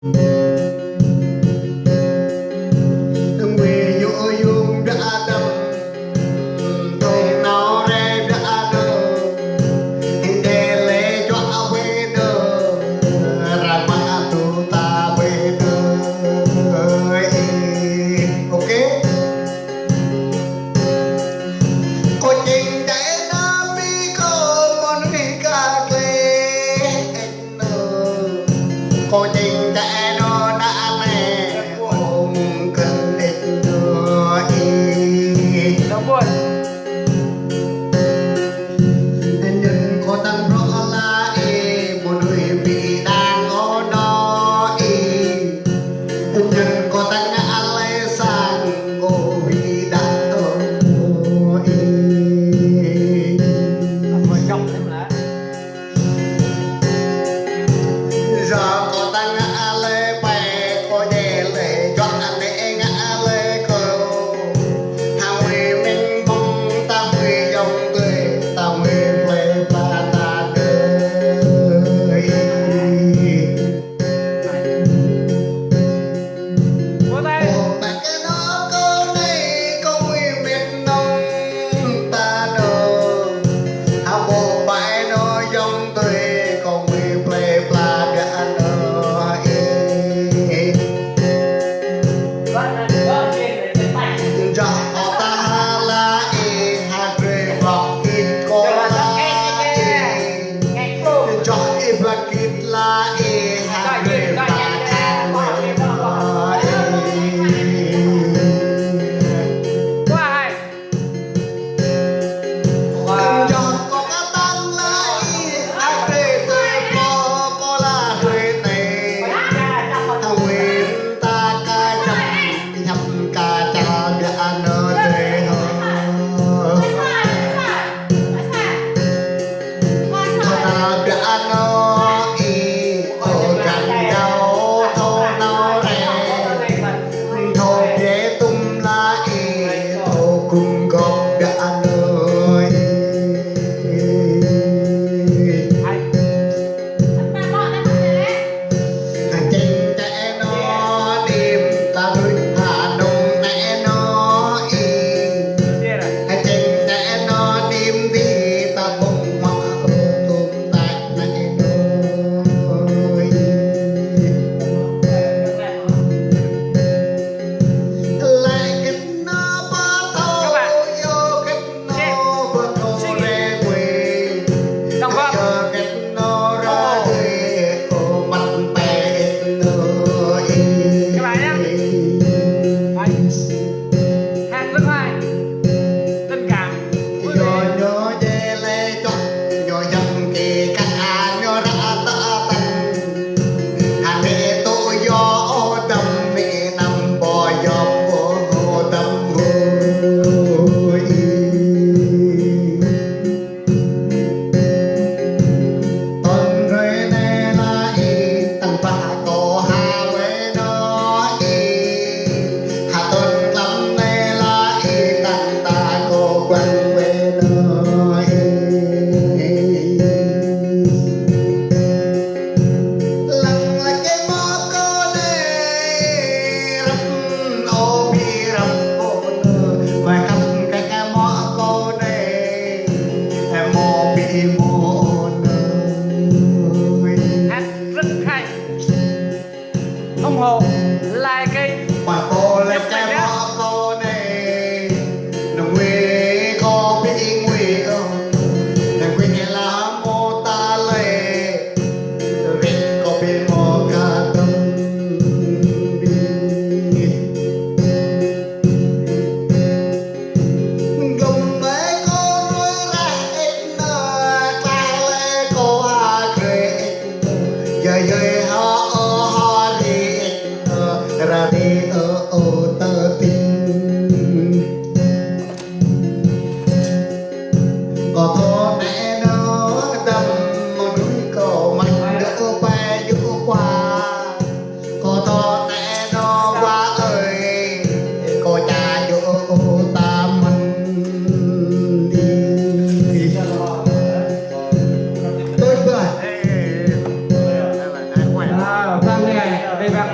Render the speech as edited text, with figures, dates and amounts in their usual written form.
Người vô dung đã đâm thùng nào re đã đơ hình đề lệ cho về đơ ra mà tu ta về đơ. Ok cô trình để nó bi cô con đi cả lệ cô trình để nó đã mẹ ôm cần định đưa Đâu buồn. nhìn cô tăng rõ là một người bị đang ở đó nhìn cô tăng ngã lấy sang cô bị đang ở Ngồi trong thêm lá. giờ cô tăng ngã lấy bè cô để lệ cho anh để ngã lấy cô hàng người mình mong ta người dòng người ta người về ba ta đời Vỗ tay. một bài cái nó câu này câu người Việt Nam ta đâu một bài nó dòng người câu người về ba ta đời Vâng trên để tay. cho có ta là hai người vọng ít có là Nghe luôn. cho im là kịp là hai người ba ta người Quá hay. cho có cái tăng là hai người tôi có là người này thằng quyền ta ca chăm nhầm ca cha đã nợ thế hơn thằng nào đã nợ ở gần nhau thâu nào rẻ thâu dễ tung lá thâu cùng gốc đã nợ hành trình trẻ nó đêm ta đôi hà đông mẹ nó hành trình trẻ nó đêm đi ta bông hoa tôm tạc mẹ đôi lại kết nó ba thâu vô kết nó vượt hồ rê quê Đồng vâng. giờ kết nó ra thuê ô mặt bè nơi Các bạn nhá. Hát rất hay. Tình cảm. rồi nhớ về lê chọn rồi dầm kỳ các à nhớ ra ta tăng hà mẹ tôi do ô tâm mẹ nằm bò gió của hồ tâm hôi tuần rồi nè là tăng ba cô hà với nó hà tuần lắm nè là tăng ta cô quanh với nó lặng là cái mơ cô này rập ô bi rập ô nơ và cầm cái mơ cô này em mô bi mô nơ Hát rất hay. Ủng hộ like kênh. mà cô lên cái mơ cô này đừng quê cô biết quê không đừng quê nghe là mô ta lệ việc cô biết mô ca tâm bi gồng lấy cô nuôi ra ít nơ ta lệ cô hà cười ít nơ giờ họ đi ít nơ ra đi ô tơ tình có thô mẹ nó đâm một núi cổ mạnh đỡ bay giữa qua có thô mẹ nó qua ơi cô cha giữa ta mình đi tôi cười Vâng nè. Bây แบบ